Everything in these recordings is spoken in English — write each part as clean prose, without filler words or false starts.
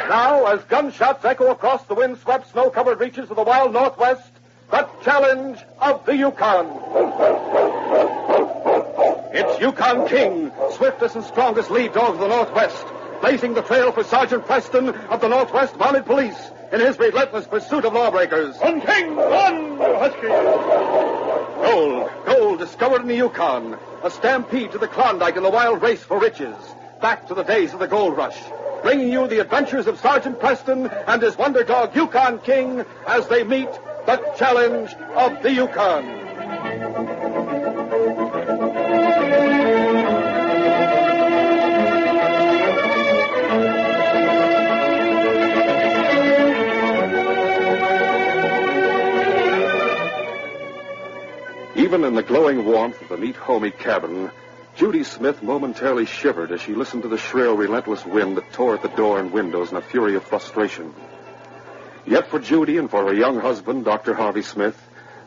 Now, as gunshots echo across the wind-swept, snow-covered reaches of the wild Northwest, the challenge of the Yukon. It's Yukon King, swiftest and strongest lead dog of the Northwest, blazing the trail for Sergeant Preston of the Northwest Mounted Police in his relentless pursuit of lawbreakers. On, King! On, you husky! Gold discovered in the Yukon. A stampede to the Klondike in the wild race for riches. Back to the days of the gold rush. Bringing you the adventures of Sergeant Preston and his wonder dog Yukon King as they meet the challenge of the Yukon. Even in the glowing warmth of the neat, homey cabin, Judy Smith momentarily shivered as she listened to the shrill, relentless wind that tore at the door and windows in a fury of frustration. Yet for Judy and for her young husband, Dr. Harvey Smith,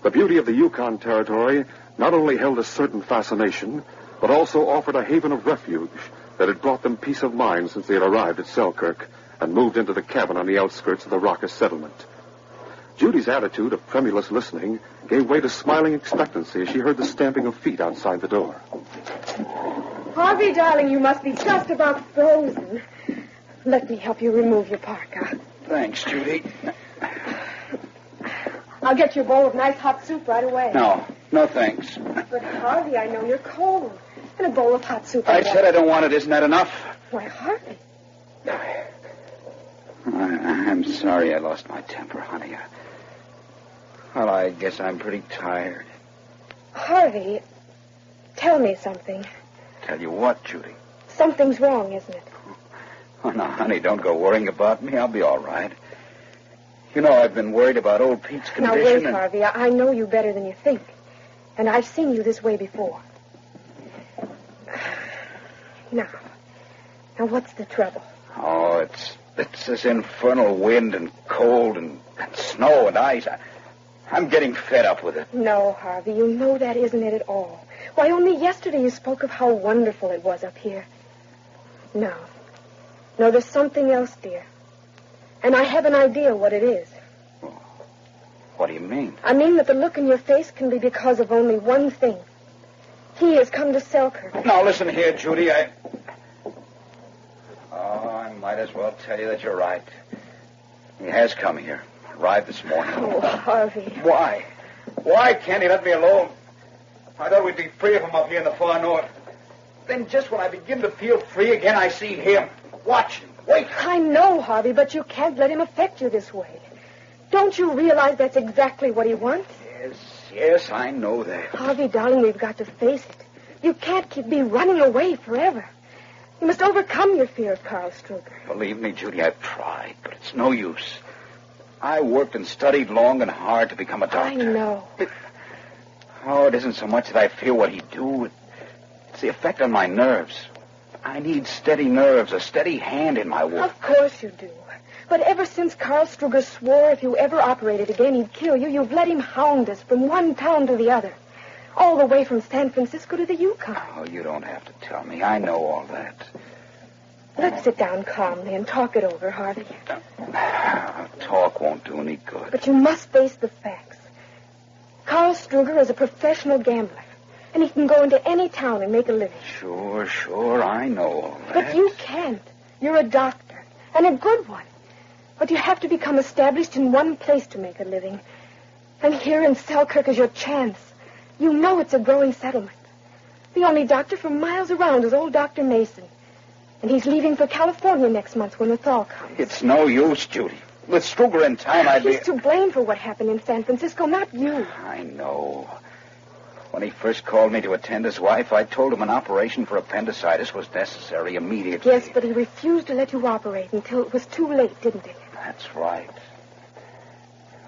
the beauty of the Yukon Territory not only held a certain fascination, but also offered a haven of refuge that had brought them peace of mind since they had arrived at Selkirk and moved into the cabin on the outskirts of the Rockus settlement. Judy's attitude of tremulous listening gave way to smiling expectancy as she heard the stamping of feet outside the door. Harvey, darling, you must be just about frozen. Let me help you remove your parka. Thanks, Judy. I'll get you a bowl of nice hot soup right away. No thanks. But, Harvey, I know you're cold. And a bowl of hot soup. I said I don't want it. Isn't that enough? Why, Harvey. I'm sorry I lost my temper, honey. Well, I guess I'm pretty tired. Harvey, tell me something. Tell you what, Judy? Something's wrong, isn't it? Oh, no, honey, don't go worrying about me. I'll be all right. You know, I've been worried about old Pete's condition. Now, wait, Harvey. I know you better than you think. And I've seen you this way before. Now, what's the trouble? Oh, it's this infernal wind and cold and snow and ice. I'm getting fed up with it. No, Harvey, you know that isn't it at all. Why, only yesterday you spoke of how wonderful it was up here. No, there's something else, dear. And I have an idea what it is. What do you mean? I mean that the look in your face can be because of only one thing. He has come to Selkirk. Now, listen here, Judy. I might as well tell you that you're right. He has come here. Arrived this morning. Oh, Harvey. Why? Why can't he let me alone? I thought we'd be free of him up here in the far north. Then just when I begin to feel free again, I see him. Watching. Wait. I know, Harvey, but you can't let him affect you this way. Don't you realize that's exactly what he wants? Yes, I know that. Harvey, darling, we've got to face it. You can't be running away forever. You must overcome your fear of Karl Struger. Believe me, Judy, I've tried, but it's no use. I worked and studied long and hard to become a doctor. I know. It isn't so much that I fear what he'd do. It's the effect on my nerves. I need steady nerves, a steady hand in my work. Of course you do. But ever since Karl Struger swore if you ever operated again, he'd kill you, you've let him hound us from one town to the other. All the way from San Francisco to the Yukon. Oh, you don't have to tell me. I know all that. Let's sit down calmly and talk it over, Harvey. Talk won't do any good. But you must face the facts. Karl Struger is a professional gambler, and he can go into any town and make a living. Sure, I know all that. But you can't. You're a doctor, and a good one. But you have to become established in one place to make a living. And here in Selkirk is your chance. You know it's a growing settlement. The only doctor for miles around is old Dr. Mason. And he's leaving for California next month when the thaw comes. It's no use, Judy. With Struger in town, I'd be... He's to blame for what happened in San Francisco, not you. I know. When he first called me to attend his wife, I told him an operation for appendicitis was necessary immediately. Yes, but he refused to let you operate until it was too late, didn't he? That's right.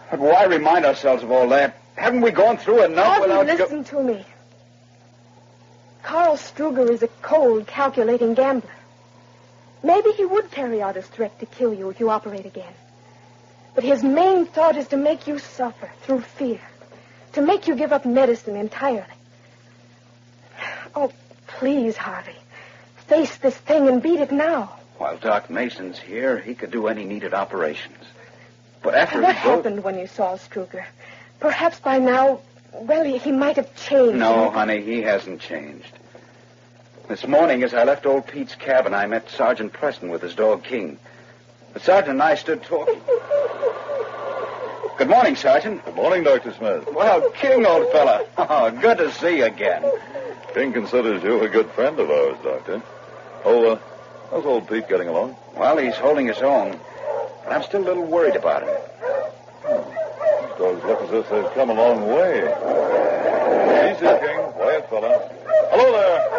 But why remind ourselves of all that? Haven't we gone through enough without... Listen to me. Karl Struger is a cold, calculating gambler. Maybe he would carry out his threat to kill you if you operate again. But his main thought is to make you suffer through fear. To make you give up medicine entirely. Oh, please, Harvey. Face this thing and beat it now. While Doc Mason's here, he could do any needed operations. But after What he goes... happened when you saw Struger? Perhaps by now, well, he might have changed. No, honey, he hasn't changed. This morning, as I left old Pete's cabin, I met Sergeant Preston with his dog, King. The sergeant and I stood talking. Good morning, Sergeant. Good morning, Dr. Smith. Well, King, old fella. Oh, good to see you again. King considers you a good friend of ours, Doctor. Oh, how's old Pete getting along? Well, he's holding his own. But I'm still a little worried about him. These dogs look as if they've come a long way. Easy, King. Quiet, fella. Hello there.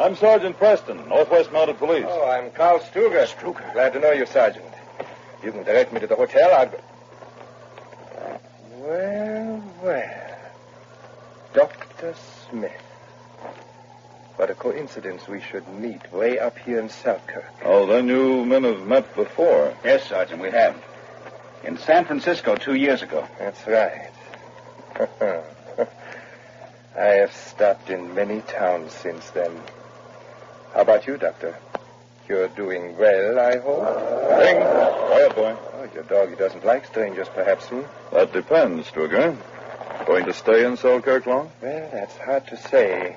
I'm Sergeant Preston, Northwest Mounted Police. Oh, I'm Carl Struger. Struger. Glad to know you, Sergeant. You can direct me to the hotel. I'll go... Well. Dr. Smith. What a coincidence we should meet way up here in Selkirk. Oh, then you men have met before. Yes, Sergeant, we have. In San Francisco 2 years ago. That's right. I have stopped in many towns since then. How about you, Doctor? You're doing well, I hope? King, quiet, boy. Oh, your doggy doesn't like strangers, perhaps, That depends, Struger. Going to stay in Selkirk long? Well, that's hard to say.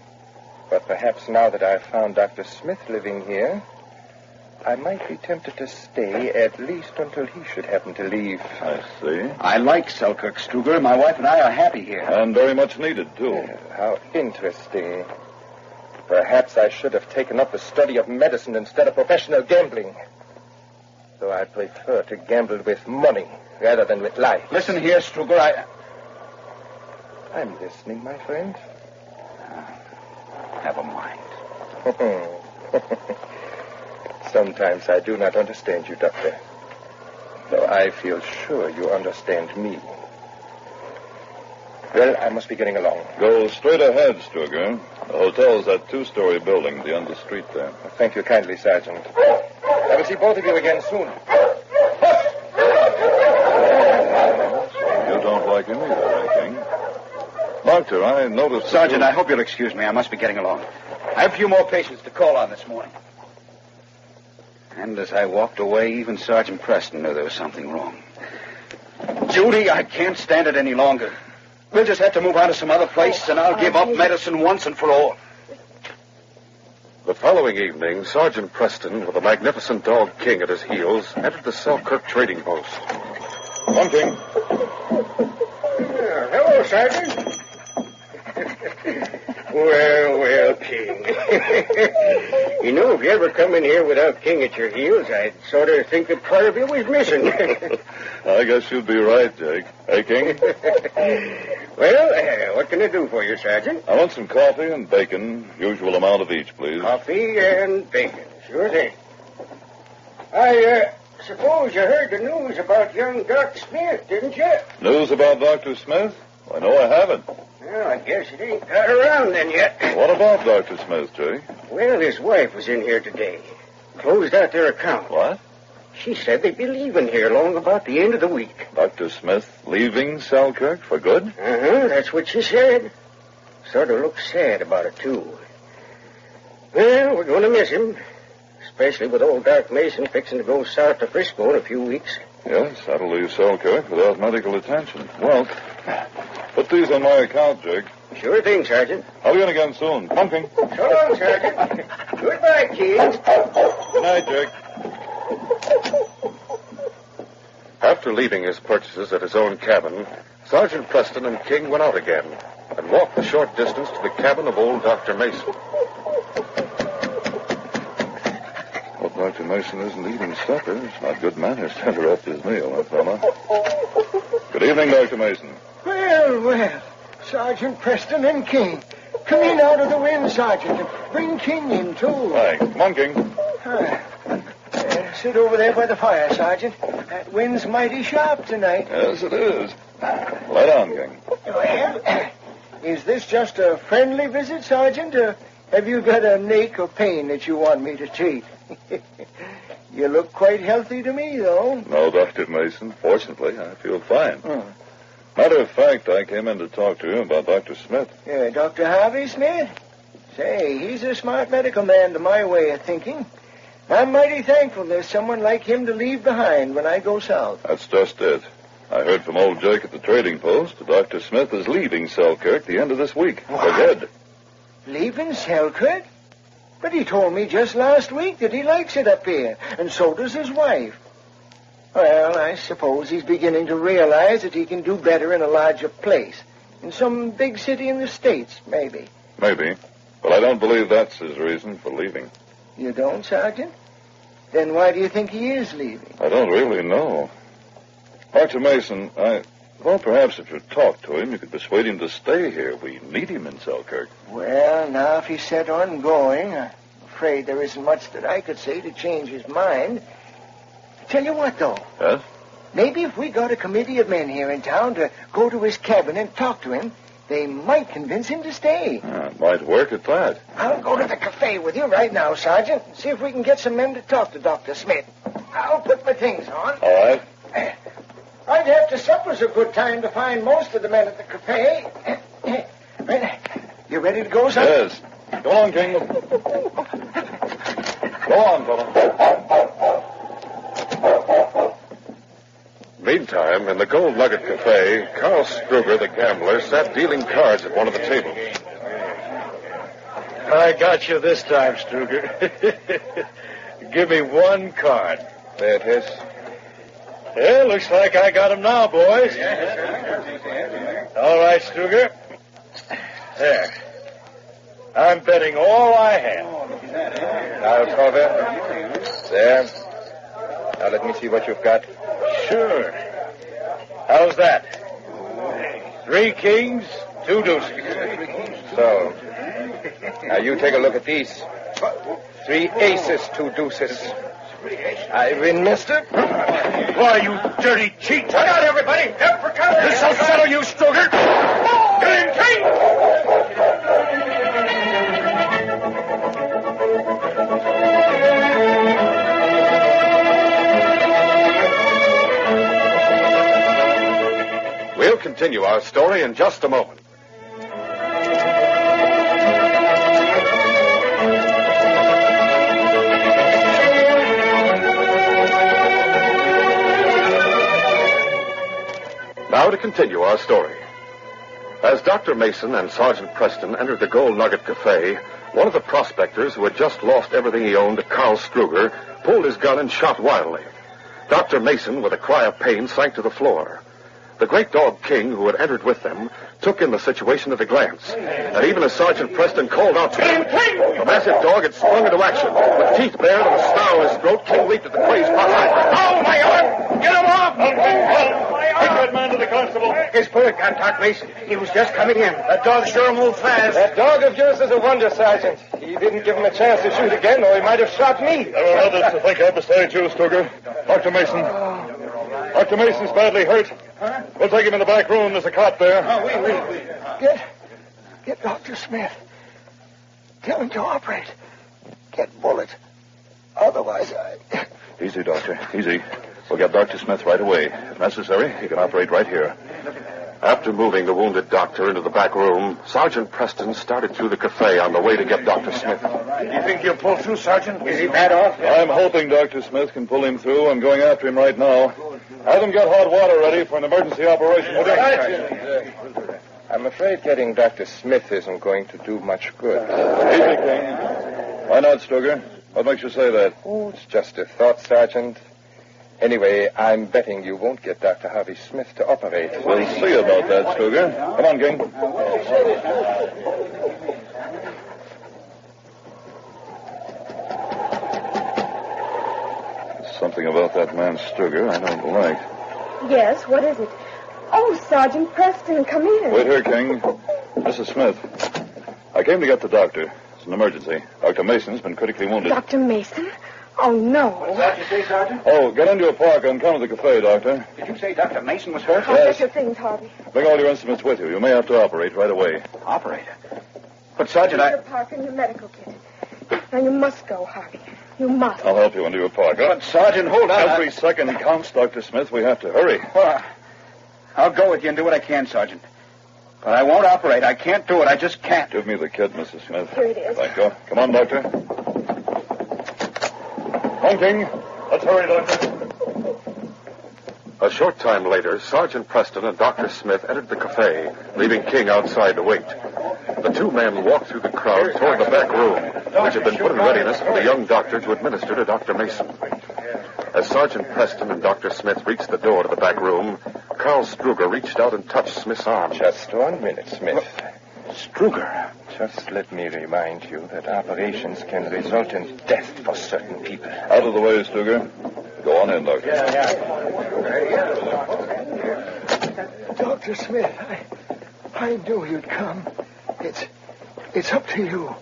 But perhaps now that I've found Dr. Smith living here, I might be tempted to stay at least until he should happen to leave. I see. I like Selkirk, Struger. My wife and I are happy here. And very much needed, too. How interesting. Perhaps I should have taken up the study of medicine instead of professional gambling. Though I prefer to gamble with money rather than with life. Listen here, Struger, I'm listening, my friend. Never mind. Sometimes I do not understand you, Doctor. Though I feel sure you understand me. Well, I must be getting along. Go straight ahead, Struger. The hotel's that 2-story building at the end of the street there. Thank you kindly, Sergeant. I will see both of you again soon. You don't like him either, King. Doctor, I noticed... Sergeant, I hope you'll excuse me. I must be getting along. I have a few more patients to call on this morning. And as I walked away, even Sergeant Preston knew there was something wrong. Judy, I can't stand it any longer. We'll just have to move on to some other place, and I'll give up medicine once and for all. The following evening, Sergeant Preston, with a magnificent dog King at his heels, entered the Selkirk trading post. Come, King. Hello, Sergeant. Well, King. You know, if you ever come in here without King at your heels, I'd sort of think that part of you was missing. I guess you'd be right, Jake. Hey, King? Well, what can I do for you, Sergeant? I want some coffee and bacon. Usual amount of each, please. Coffee and bacon. Sure thing. I suppose you heard the news about young Doc Smith, didn't you? News about Dr. Smith? I know I haven't. Well, I guess it ain't got around then yet. What about Dr. Smith, Jake? Well, his wife was in here today. Closed out their account. What? She said they'd be leaving here along about the end of the week. Dr. Smith leaving Selkirk for good? Uh-huh, that's what she said. Sort of looked sad about it, too. Well, we're going to miss him. Especially with old Doc Mason fixing to go south to Frisco in a few weeks. Yes, that'll leave Selkirk without medical attention. Well, put these on my account, Jake. Sure thing, Sergeant. I'll be in again soon. Pumpkin. So long, Sergeant. Goodbye, kids. Good night, Jake. After leaving his purchases at his own cabin, Sergeant Preston and King went out again and walked the short distance to the cabin of old Dr. Mason. Hope Dr. Mason isn't eating supper. It's not good manners to interrupt his meal, huh, fella? Good evening, Dr. Mason. Well, Sergeant Preston and King. Come in out of the wind, Sergeant, and bring King in, too. Thanks. Come on, King. Sit over there by the fire, Sergeant. That wind's mighty sharp tonight. Yes, it is. Lie down, King. Well, is this just a friendly visit, Sergeant, or have you got a ache or pain that you want me to treat? You look quite healthy to me, though. No, Dr. Mason. Fortunately, I feel fine. Matter of fact, I came in to talk to you about Dr. Smith. Dr. Harvey Smith? Say, he's a smart medical man to my way of thinking. I'm mighty thankful there's someone like him to leave behind when I go south. That's just it. I heard from old Jake at the trading post that Dr. Smith is leaving Selkirk the end of this week. What? For good. Leaving Selkirk? But he told me just last week that he likes it up here, and so does his wife. Well, I suppose he's beginning to realize that he can do better in a larger place. In some big city in the States, maybe. Maybe. But I don't believe that's his reason for leaving. You don't, Sergeant? Then why do you think he is leaving? I don't really know. Dr. Mason, well, perhaps if you talk to him, you could persuade him to stay here. We need him in Selkirk. Well, now, if he's set on going, I'm afraid there isn't much that I could say to change his mind. Tell you what, though. Yes? Maybe if we got a committee of men here in town to go to his cabin and talk to him, they might convince him to stay. It might work at that. I'll go to the cafe with you right now, Sergeant, and see if we can get some men to talk to Dr. Smith. I'll put my things on. All right. I'd have to supper's a good time to find most of the men at the cafe. You ready to go, Sergeant? Yes. Go on, King. Go on, fella. Meantime, in the Gold Nugget Cafe, Carl Struger, the gambler, sat dealing cards at one of the tables. I got you this time, Struger. Give me one card. There it is. Yeah, looks like I got him now, boys. All right, Struger. There. I'm betting all I have. Now, Cover. There. Now, let me see what you've got. Sure. How's that? 3 kings, 2 deuces. So, now you take a look at these. 3 aces, 2 deuces. I win, mister. Why, you dirty cheat. Look out, everybody. Help for cover. This'll settle you, Struger. Get him, King. We'll continue our story in just a moment. Now to continue our story. As Dr. Mason and Sergeant Preston entered the Gold Nugget Cafe, one of the prospectors who had just lost everything he owned to Carl Struger pulled his gun and shot wildly. Dr. Mason, with a cry of pain, sank to the floor. The great dog King, who had entered with them, took in the situation at a glance. And even as Sergeant Preston called out to him, the massive dog had sprung into action. With teeth bared and a snarl in his throat, King leaped at the crazed prospector. Oh, my arm! Get him off! Take that man to the constable. His bullet got Doc Mason. He was just coming in. That dog sure moved fast. That dog of yours is a wonder, Sergeant. He didn't give him a chance to shoot again, or he might have shot me. There are others to think of besides you, Struger. Dr. Mason. Dr. Mason's badly hurt. Huh? We'll take him in the back room. There's a cot there. Oh, Get Dr. Smith. Tell him to operate. Get Bullet. Otherwise, Easy, Doctor. Easy. We'll get Dr. Smith right away. If necessary, he can operate right here. After moving the wounded doctor into the back room, Sergeant Preston started through the cafe on the way to get Dr. Smith. You think you'll pull through, Sergeant? Is he bad off? I'm hoping Dr. Smith can pull him through. I'm going after him right now. Have them get hot water ready for an emergency operation. I'm afraid getting Dr. Smith isn't going to do much good. Easy, King. Why not, Struger? What makes you say that? Oh, it's just a thought, Sergeant. Anyway, I'm betting you won't get Dr. Harvey Smith to operate. We'll see about that, Struger. Come on, King. There's something about that man, Struger, I don't like. Yes, what is it? Oh, Sergeant Preston, come in. Wait here, King. Mrs. Smith. I came to get the doctor. It's an emergency. Dr. Mason's been critically wounded. Dr. Mason? Oh, no. What's that you say, Sergeant? Oh, get into a park and come to the cafe, Doctor. Did you say Dr. Mason was hurt? I'll get your things, Harvey. Bring all your instruments with you. You may have to operate right away. Operator. But, Sergeant, Your park and your medical kit. Now, you must go, Harvey. You must. I'll help you into your park. But, Sergeant, hold on. Every second counts, Dr. Smith. We have to hurry. Well, I'll go with you and do what I can, Sergeant. But I won't operate. I can't do it. I just can't. Give me the kit, Mrs. Smith. Here it is. Thank you. Come on, Doctor. Hunting. Let's hurry, Doctor. A short time later, Sergeant Preston and Dr. Smith entered the cafe, leaving King outside to wait. The two men walked through the crowd toward the back room, which had been put in readiness for the young doctor to administer to Dr. Mason. As Sergeant Preston and Dr. Smith reached the door to the back room, Carl Struger reached out and touched Smith's arm. Just 1 minute, Smith. Struger. Just let me remind you that operations can result in death for certain people. Out of the way, Stuger. Go on in, Doctor. Dr. Smith, I knew you'd come. It's up to you.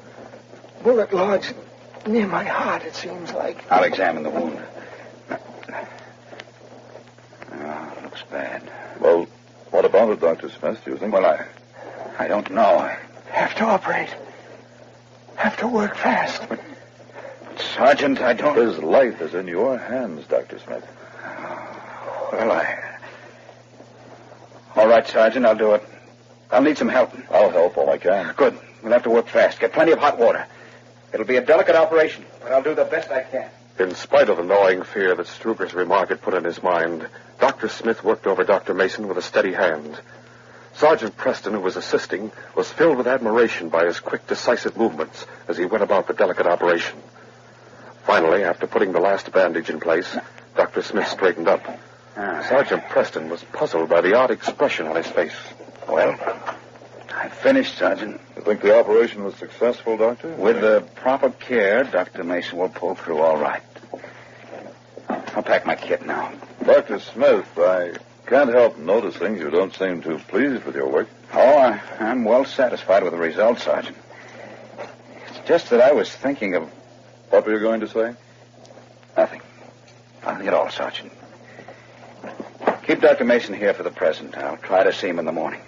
Bullet lodged near my heart, it seems like. I'll examine the wound. Looks bad. Well, what about it, Dr. Smith, do you think? Well, I don't know. Have to operate. Have to work fast. Sergeant, I don't... His life is in your hands, Dr. Smith. Well, All right, Sergeant, I'll do it. I'll need some help. I'll help all I can. Good. We'll have to work fast. Get plenty of hot water. It'll be a delicate operation, but I'll do the best I can. In spite of the gnawing fear that Struger's remark had put in his mind, Dr. Smith worked over Dr. Mason with a steady hand. Sergeant Preston, who was assisting, was filled with admiration by his quick, decisive movements as he went about the delicate operation. Finally, after putting the last bandage in place, Dr. Smith straightened up. Sergeant Preston was puzzled by the odd expression on his face. Well, I finished, Sergeant. You think the operation was successful, Doctor? With the proper care, Dr. Mason will pull through all right. I'll pack my kit now. Dr. Smith, I can't help noticing you don't seem too pleased with your work. Oh, I'm well satisfied with the results, Sergeant. It's just that I was thinking of... What were you going to say? Nothing. Nothing at all, Sergeant. Keep Dr. Mason here for the present. I'll try to see him in the morning.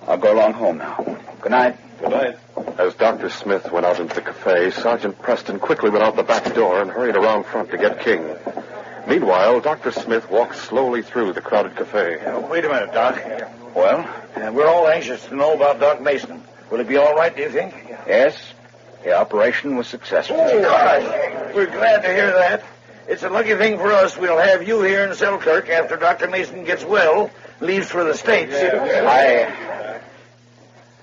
I'll go along home now. Good night. Good night. As Dr. Smith went out into the cafe, Sergeant Preston quickly went out the back door and hurried around front to get King. Meanwhile, Dr. Smith walked slowly through the crowded cafe. Wait a minute, Doc. Well? We're all anxious to know about Doc Mason. Will he be all right, do you think? Yes. The operation was successful. Oh, gosh. We're glad to hear that. It's a lucky thing for us we'll have you here in Selkirk after Dr. Mason gets well, leaves for the States.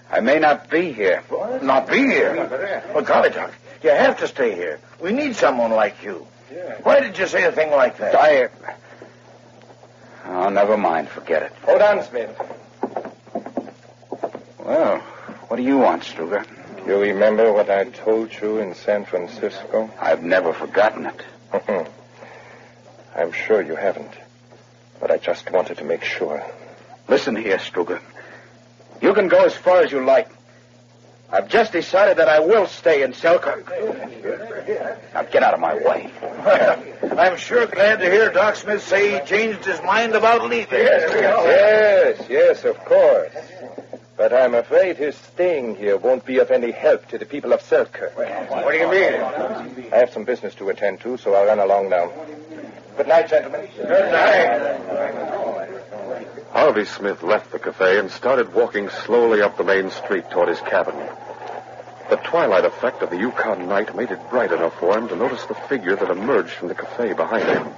I may not be here. Not be here? Well, golly, Doc, you have to stay here. We need someone like you. Why did you say a thing like that? Oh, never mind. Forget it. Hold on, Smith. Well, what do you want, Struger? You remember what I told you in San Francisco? I've never forgotten it. I'm sure you haven't. But I just wanted to make sure. Listen here, Struger. You can go as far as you like. I've just decided that I will stay in Selkirk. Now get out of my way. I'm sure glad to hear Doc Smith say he changed his mind about leaving. Yes, of course. But I'm afraid his staying here won't be of any help to the people of Selkirk. What do you mean? I have some business to attend to, so I'll run along now. Good night, gentlemen. Good night. Harvey Smith left the cafe and started walking slowly up the main street toward his cabin. The twilight effect of the UConn night made it bright enough for him to notice the figure that emerged from the cafe behind him.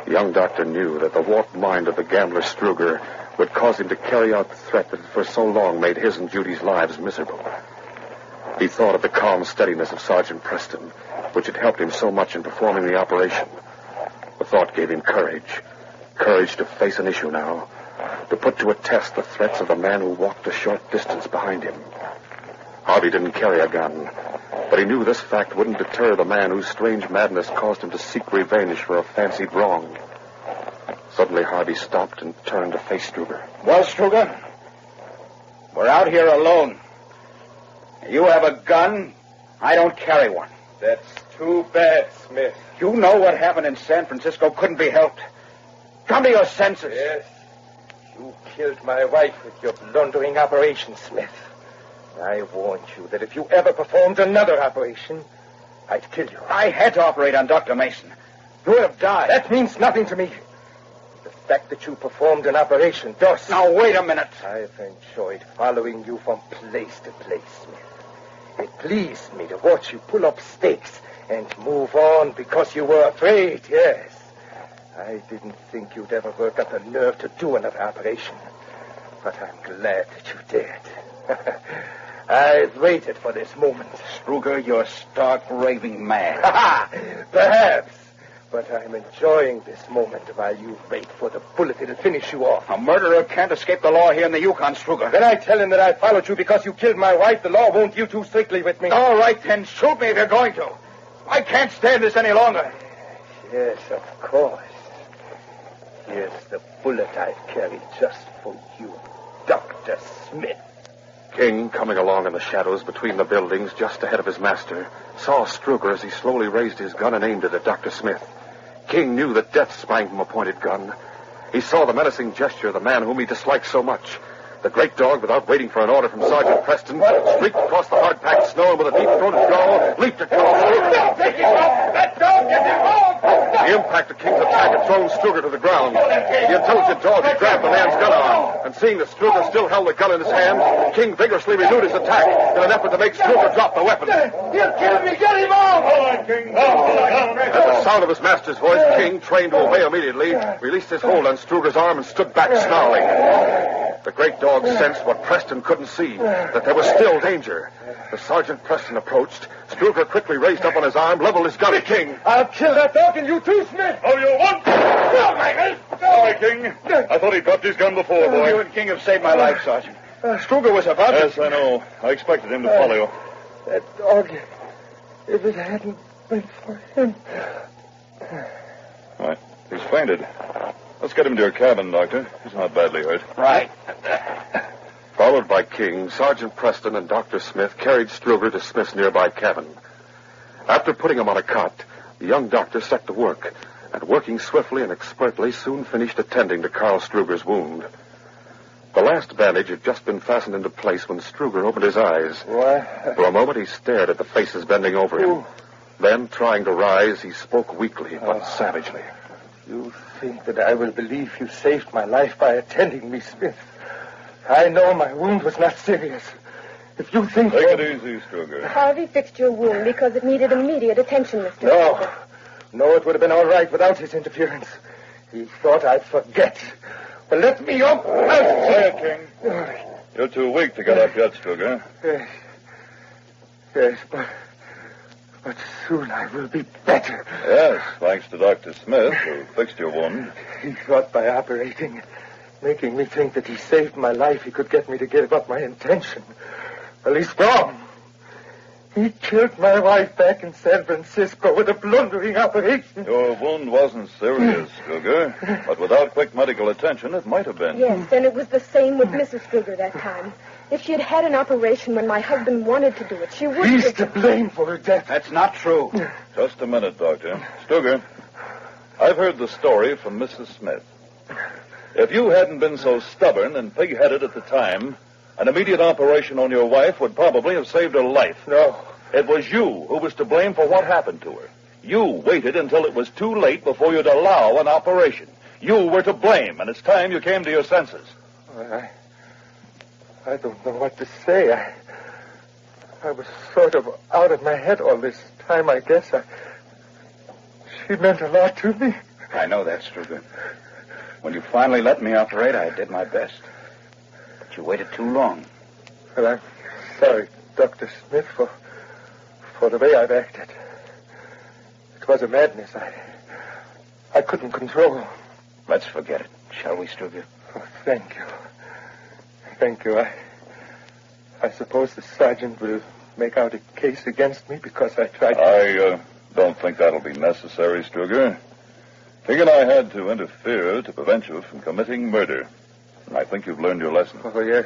The young doctor knew that the warped mind of the gambler Struger would cause him to carry out the threat that had for so long made his and Judy's lives miserable. He thought of the calm steadiness of Sergeant Preston, which had helped him so much in performing the operation. The thought gave him courage to face an issue now, to put to a test the threats of the man who walked a short distance behind him. Harvey didn't carry a gun, but he knew this fact wouldn't deter the man whose strange madness caused him to seek revenge for a fancied wrong. Suddenly, Harvey stopped and turned to face Struger. Well, Struger, we're out here alone. You have a gun. I don't carry one. That's too bad, Smith. You know what happened in San Francisco couldn't be helped. Come to your senses. Yes. You killed my wife with your blundering operation, Smith. I warned you that if you ever performed another operation, I'd kill you. I had to operate on Dr. Mason. You would have died. That means nothing to me. The fact that you performed an operation, thus... Now, wait a minute. I've enjoyed following you from place to place, Smith. It pleased me to watch you pull up stakes and move on because you were afraid, yes. I didn't think you'd ever work up the nerve to do another operation. But I'm glad that you did. I've waited for this moment. Struger, you're stark raving mad. Perhaps. But I'm enjoying this moment while you wait for the bullet that'll finish you off. A murderer can't escape the law here in the Yukon, Struger. Then I tell him that I followed you because you killed my wife. The law won't deal too strictly with me. All right, then. Shoot me if you're going to. I can't stand this any longer. Yes, of course. Here's the bullet I've carried just for you, Dr. Smith. King, coming along in the shadows between the buildings just ahead of his master, saw Struger as he slowly raised his gun and aimed it at Dr. Smith. King knew that death sprang from a pointed gun. He saw the menacing gesture of the man whom he disliked so much. The great dog, without waiting for an order from Sergeant Preston, streaked across the hard-packed snow and with a deep-throated growl, leaped at Colonel Struger. Take him off! That dog is involved! The impact of King's attack had thrown Struger to the ground. The intelligent dog had grabbed the man's gun arm, and seeing that Struger still held the gun in his hand, King vigorously renewed his attack in an effort to make Struger drop the weapon. He'll kill me! Get him off! All right, King. Now, At the sound of his master's voice, King, trained to obey immediately, released his hold on Struger's arm and stood back snarling. The great dog sensed what Preston couldn't see, that there was still danger. As Sergeant Preston approached, Struger quickly raised up on his arm, leveled his gun at King. I'll kill that dog and you too, Smith. All you want? Sorry, King. I thought he dropped his gun before, boy. You and King have saved my life, Sergeant. Struger was about to... Yes, I know. I expected him to follow you. That dog, if it hadn't been for him... All right. He's fainted. Let's get him to your cabin, Doctor. He's not badly hurt. Right. Followed by King, Sergeant Preston and Dr. Smith carried Struger to Smith's nearby cabin. After putting him on a cot, the young doctor set to work, and working swiftly and expertly, soon finished attending to Carl Struger's wound. The last bandage had just been fastened into place when Struger opened his eyes. What? For a moment, he stared at the faces bending over him. Then, trying to rise, he spoke weakly but savagely. You think that I will believe you saved my life by attending me, Smith? I know my wound was not serious. If you think... Take it easy, Struger. Harvey fixed your wound because it needed immediate attention, Mr. Struger. No, it would have been all right without his interference. He thought I'd forget. Well, let me up. Quiet, King. You're too weak to get up yet, Struger. Yes, but soon I will be better. Yes, thanks to Dr. Smith, who fixed your wound. He thought by operating, making me think that he saved my life, he could get me to give up my intention. Well, he's wrong. He killed my wife back in San Francisco with a blundering operation. Your wound wasn't serious, Struger, but without quick medical attention, it might have been. Yes, and it was the same with Mrs. Struger that time. If she had had an operation when my husband wanted to do it, she would He's have... to blame for her death. That's not true. Just a minute, Doctor. Struger, I've heard the story from Mrs. Smith. If you hadn't been so stubborn and pig-headed at the time, an immediate operation on your wife would probably have saved her life. No. It was you who was to blame for what happened to her. You waited until it was too late before you'd allow an operation. You were to blame, and it's time you came to your senses. I don't know what to say. I was sort of out of my head all this time, I guess. She meant a lot to me. I know that, Struger. When you finally let me operate, I did my best. But you waited too long. Well, I'm sorry, Dr. Smith, for the way I've acted. It was a madness. I couldn't control. Let's forget it, shall we, Struger? Oh, thank you. Thank you. I suppose the sergeant will make out a case against me because I tried to... I don't think that'll be necessary, Struger. King and I had to interfere to prevent you from committing murder. And I think you've learned your lesson. Oh, yes.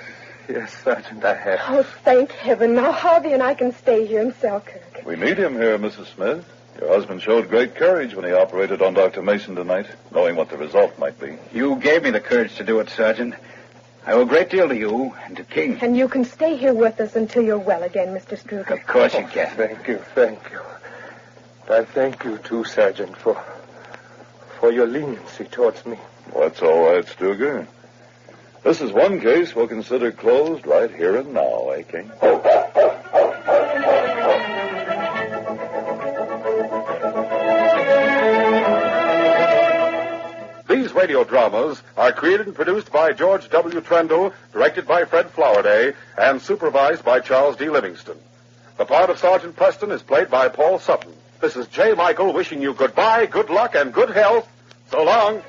Yes, Sergeant, I have. Oh, thank heaven. Now Harvey and I can stay here in Selkirk. We need him here, Mrs. Smith. Your husband showed great courage when he operated on Dr. Mason tonight, knowing what the result might be. You gave me the courage to do it, Sergeant. I owe a great deal to you and to King. And you can stay here with us until you're well again, Mr. Struger. Of course you can. Thank you. I thank you, too, Sergeant, for your leniency towards me. That's all right, Stuger. This is one case we'll consider closed right here and now, eh, King? These radio dramas are created and produced by George W. Trendle, directed by Fred Flowerday, and supervised by Charles D. Livingston. The part of Sergeant Preston is played by Paul Sutton. This is J. Michael wishing you goodbye, good luck, and good health. So long.